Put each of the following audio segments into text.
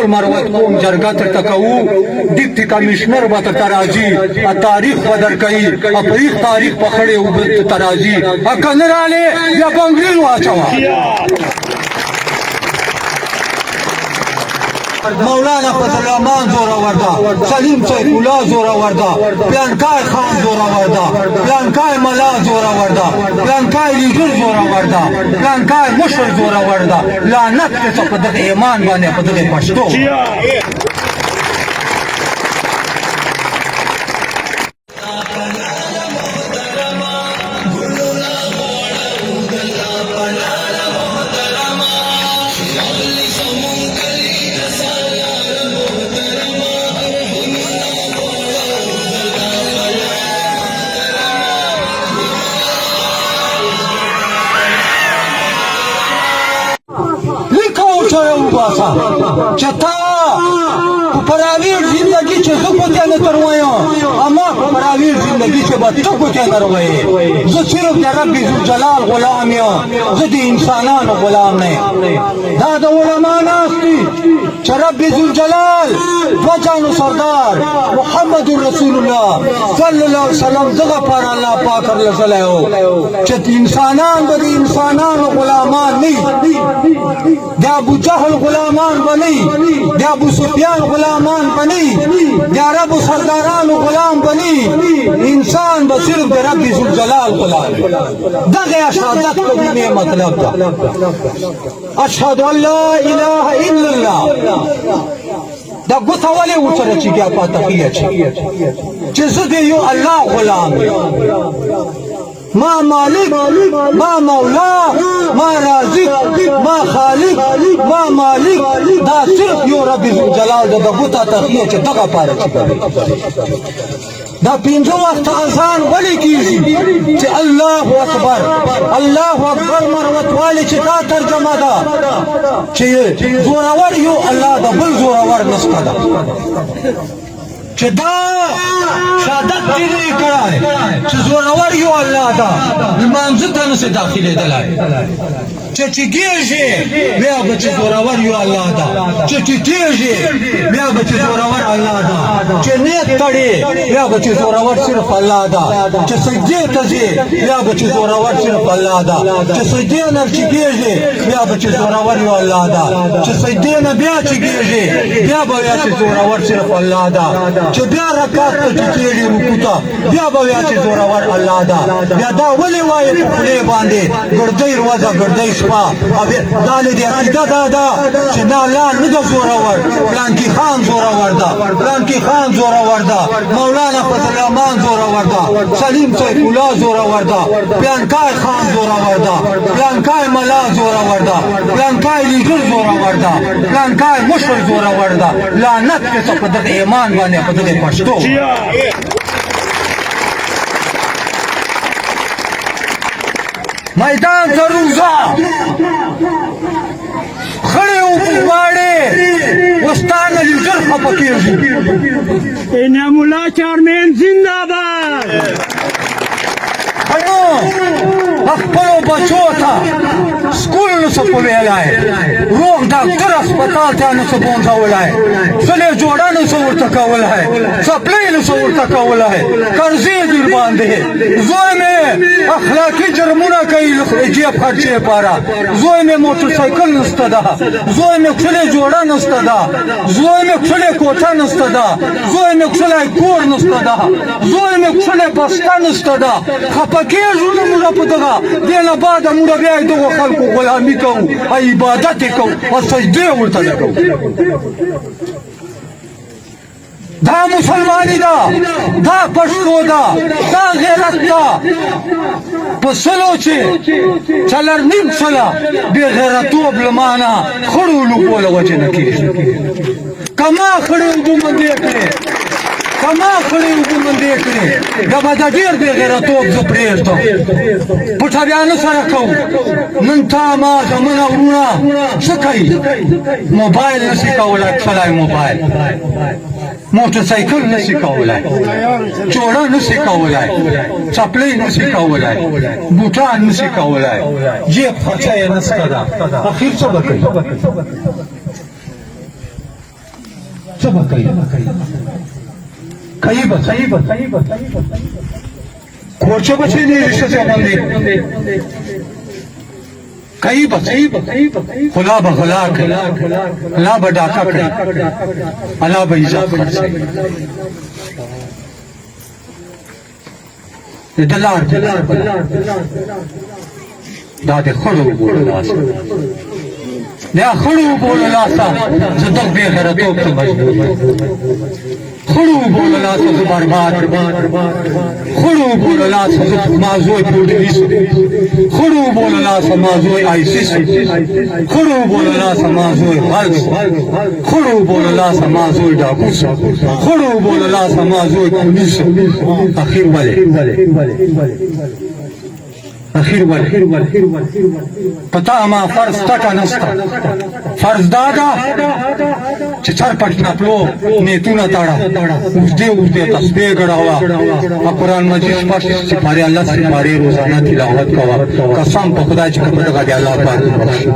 ټول مروت قوم جرګه تر تکو ډیپټي کمشنر به تر راځي تاریخ بدر کوي اپریخ تاریخ پخړې او ترازی کنراله یا بنگړي واچوا مولانا فضل الرحمن زورا وردا سلیم سیف الله زورا وردا پلانکای خان زورا وردا پلانکای ملا زورا وردا پلانکای لیډر زورا وردا پلانکای مشر زورا وردا لعنت ته په دغه ایمان باندې په دغه پښتو چتا پراویر زندگی چه زو کو تیانه ترویو اما پراویر زندگی چه با تو کو تیانه روی زو صرف د رب ذوالجلال غلام یو زو د انسانانو غلام نه دا د علماء ناستی چې رب ذوالجلال وجانو سردار محمد رسول الله صلی الله علیه وسلم دغه پر الله پاک رسولو چې انسانان به انسانانو غلامان نه د ابو جهل غلامان بنی د ابو سفیان غلامان بنی د عربو سردارانو غلام بنی انسان به صرف د رب ذوالجلال غلام دغه شهادت کوي مطلب ده اشهد ان لا اله الا الله دا ګوته ولې ورسره چې بیا پاته کیږي چې زه د یو الله غلام ما مالک ما مولا ما رازق ما خالق ما مالک دا صرف یو رب ذوالجلال دا ګوته تخیه چې دغه پاره چې کوي دا پنځه وخت اذان ولې کیږي چې الله اکبر مروت والی چې دا ترجمه ده چې زورور یو الله دا بل زورور نسخه ده چې دا شهادت دې کړای چې زورور یو الله دا لمانځه ته نه داخلي دلای چې کېږي بیا به چې زورور یو الله دا چې کېږي بیا به چې زورور الله دا چې نیت کړي بیا به چې زورور صرف الله دا چې سجدې ته ځي بیا به چې زورور صرف الله دا چې سجدې نه چې کېږي بیا به چې زورور یو الله دا چې سجدې نه بیا چې کېږي بیا به چې زورور صرف الله دا چې بیا رکعت ته چې کېږي رکوع ته بیا به چې زورور الله دا بیا دا ولې وایي په خولې باندې ګردۍ روزه ګردۍ دا دې عقیده دا چې دا الله نه د زورور پلانکی خان زورور دا پلانکی خان زورور دا مولانا فضل الرحمن زورور دا سلیم سیف الله زورور دا پلانکای خان زورور دا پلانکای ملا زورور دا پلانکای لیډر زورور دا پلانکای مشر زورور دا لعنت ته په دغه ایمان باندې په دغه پښتو میدان تروزا خړې او باړې وستانه لیډر خپکیږي انعام الله چارمن زنده باد خپلو بچو ته سکول نسو په ویلای روغ ډاکټر هسپتال ته نسو پهنځولای سلې جوړه نسو ورته کولای سپلۍ نسو ورته کولای قرضې در باندې زوی مې اخلاقي جرمونه کوي جیب خرچې لپاره زوی مې موټرسایکل نسته ده زوی مې کښلې جوړه نسته ده زوی مې کښلې کوټه نسته ده زوی مې کښلی کور نسته ده زوی مې کښلې بسته نسته ده خفه کېږو نه موږ په دغه دې نه بعده موږ بیا یې دغو خلکو غلامي کوو او عبادت یې کوو او سجدې ورته نه کوو دا مسلمانی دا دا پښتو دا دا غیرت دا په سلو چې څلر نیم سله بې غیرتوب له مانه خړو لوبو له وجې نه کېږي کما خړې اوبه مندې کړې کما خړې اوبه مندې کړې دا به د ډېر بې غیرتوب زه پرېږدم پټویانو سره کوم نن تا ما زمونه ورونه څه کوي موبایل نشي کولی کښلی موبایل موټرسایکل نشي کولی جوړه نشي کولی چپلۍ نشي کولی بوټان نشي کولی جیب خرچه یې نشته ده اخر څه به کوي کئی بس کورچو بچے نہیں رشتے سے ہم نے کئی بس خلا بغلا کر خلا بڈاکا کر اللہ بیزا خرچ دلار دادے خڑو بولو لاسا دیا خڑو بولو لاسا زدق بے غیرتوں کی مجبور خڑو بولو لاسا زو برباد خڑو بولو لاسا زو مازوی پولیس خڑو بولو لاسا مازوی آئیسیس خڑو بولو لاسا مازوی غلس خڑو بولو لاسا مازوی ڈاکوس خڑو بولو لاسا مازوی پولیس اخیر والے پتا ما فرض تکا نستا فرض دادا چچر پٹنا پلو نیتونا تاڑا اجدے تسبیح گڑاوا قرآن مجید پاس سپارے اللہ سپارے روزانہ تلاوت کوا قسم پا خدا چکا پتگا دی اللہ پاک بخش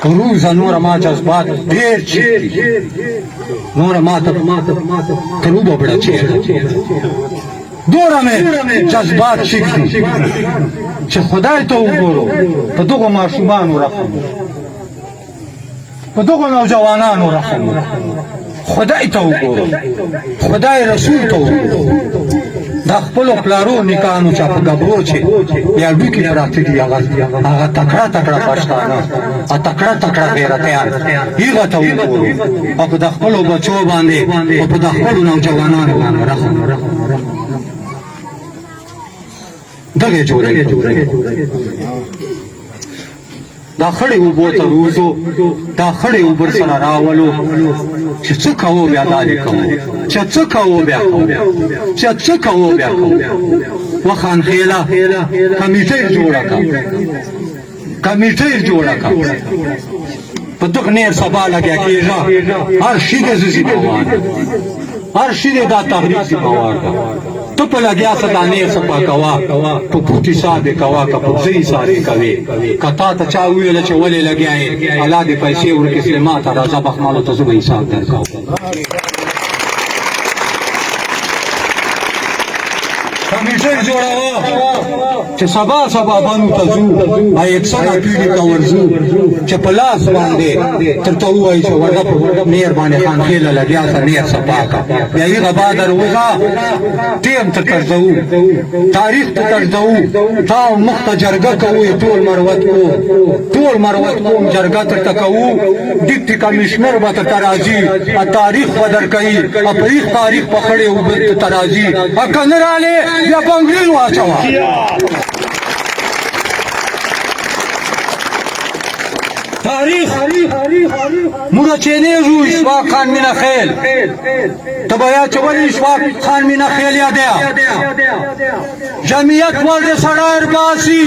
روز نور ما جذبات دیر چیتی نور ما تروبا بڑا چیتی دورا میں جذبات چیتی چه خدای تو بولو پا دوگو معصومانو رحم پا دوگو نوجوانانو رحم خدای تو بولو خدای رسول تو بولو دا خپلو پلارو نکانو چا پا گبرو چه یا لوکی پراتی دی آغا تکڑا پشتانا تکڑا غیرتیان ایغا تاو بورو او پا دا خپلو بچو بانده او پا دا خپلو نوجوانانو بانده رحم دغه جوړه دا خړې اوبو ته روزو دا خړې اوبر سره راولو چې څه کوو بیا دالې کوو چې څه کوو بیا کوو وخان خیله کمیټه جوړه کا په دغه نیر سبا لګیا کېږه هر شي د زیزي مواد هر شي د دا تحریک مواد تو پا لگیا صدانیر سپا کوا پا پوٹی سابے کوا کا پوزی سابے کوے کتا تا چاوی لچے ولی لگیا ہے اللہ دے پیسے ورکس لماتا رضا بخمالو تزو بے حساب در کاؤ کمیشن جوڑا ہوا چه سبا بانو تزو آئی اکسانا پیڑی کا ورزو چه پلاس باندے ترتاو آئی چه ورگا پر نیر بانے خان خیل لگیا سا نیر سپا کا یہی غبا در ہوگا تیم تکرزو تاریخ تکرزو تاو مخت جرگا کوئی طول مروت کو جرگا ترتکو ڈپٹی کمیشنر با ترازی تاریخ بدر کئی اپریخ تاریخ پکڑے اوبت ترازی اکنر آلے یا بنگلیل واچوا تاریخ مورا چینه رو اشواق خان مینا خیل تبایا چولی اشواق خان مینا خیل یادیا جمعیت ورد سرار باسی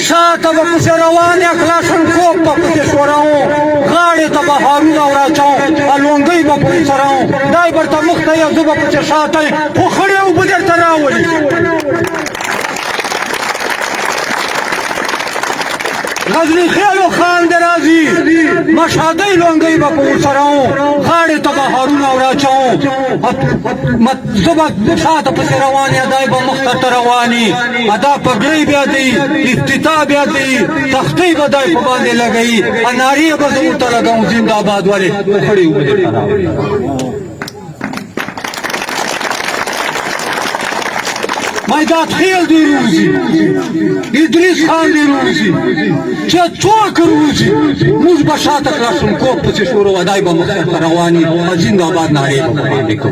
شاہ تبا پس روان اکلاشن کوپ پا پس شوراؤں غاڑی تبا حارون اورا چاؤں الونگی با پس سراؤں دائی برتا مختی ازو با پس شاہ تائی خوخڑی او بدر تراولی غزنی خیلو خان درازی مشهدی لونگی با پورسراؤں غاڑی تبا حارون اورا چاؤں زبا شاعت پس روانی ادائی با مختر روانی ادا پگڑی بیا دی افتتاح بیا دی تختی با دائی پباندے لگئی اناری بزرتا لگاؤں زندہ آباد والے کھڑی ہوئے دیکھنا مایداد خیل دی روزی ادریس خان دی روزی چه چوک روزی موز بشات اکلاشن کوپ پسی شورو ودائی با مختر روانی زندہ آباد ناری بکرانی کو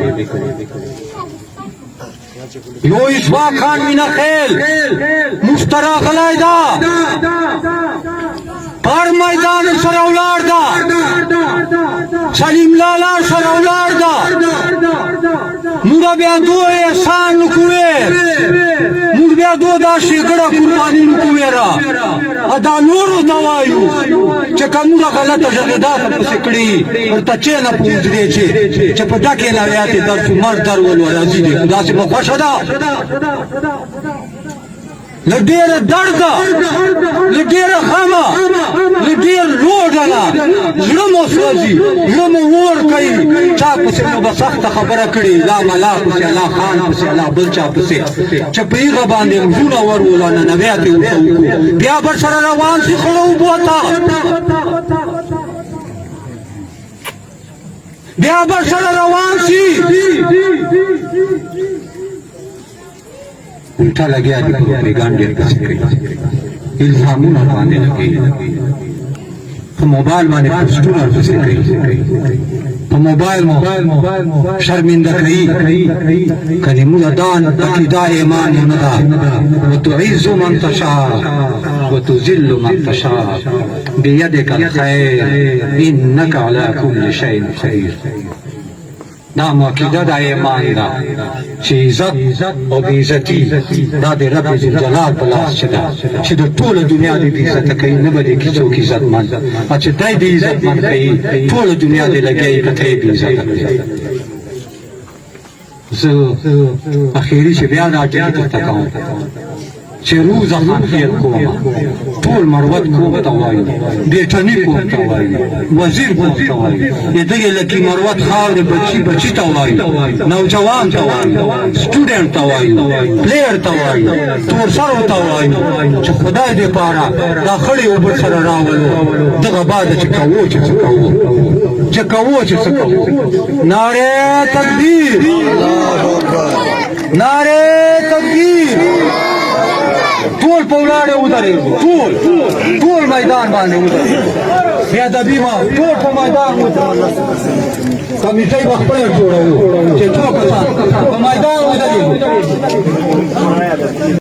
یو اشواق خان مینا خیل مشترا غلائی دا پر میدان سر اولار دا سلیم لالا سر اولار دا مورا بیا دو احسان نکوے مور بیا دو دا شکڑا قربانی نکوے را ادا نورو دوائیو چکا مورا غلط جگدہ پسکڑی اور تچے نا پوچھ دے چھے چپا ڈاکے لاویاتی در سو مر در ولو رازی دے خدا سے مخوشدہ لدیر درد لدیر خامہ زړه مو سوځي زړه مو اور کوي چا پسې مو به سخته خبره کړې لا ملا پسې الله خان پسې الله بل چا پسې چې په هغه باندې زړونه ور ولانه بیا دې وکړو بیا به سره روان شي خړو بوته بیا به سره روان شي الټا لګیا دي پروپاګاندا پسې کوي الزامونه باندې لګي په موبایل باندې پوسټونه پسې کوي په موبایل شرمنده کوي کلمه دان عقیده ایمان نه ده وتعز من تشاء وتذل من تشاء بيدك الخير انك على كل شيء قدير دا عقیده د ایمان ده چې عزت او بې عزتي دا د رب جلال په لاس کې ده چې د ټوله دنیا دې عزت کوي نه به دې کې څوک عزتمند او چې دی دې عزتمند کوي ټوله دنیا دې لګوي که ته یې بې عزته کوي زه اخري چې بیا دا ټکي درته کوم چې روزه خان خیر کوم ټول مروت کوم ته وایي بیټني کوم ته وایي وزیر کوم ته وایي دغه لکه مروت خاورې بچي ته وایي نوجوان ته وایي سټوډنټ ته وایي پلیئر ته وایي تور سرو ته وایي چې خدای دې پاره دا خړې اوبه سره راولو دغه بعد چې کوو چې څه کوو نعره تکبیر نعره تکبیر ټول په ولاړې ودرېږو ټول میدان باندې ودرېږو بیا د بیمه ټول په میدان ودرېږو کمیټۍ به خپله جوړوو چې څو کسان په میدان ودرېږو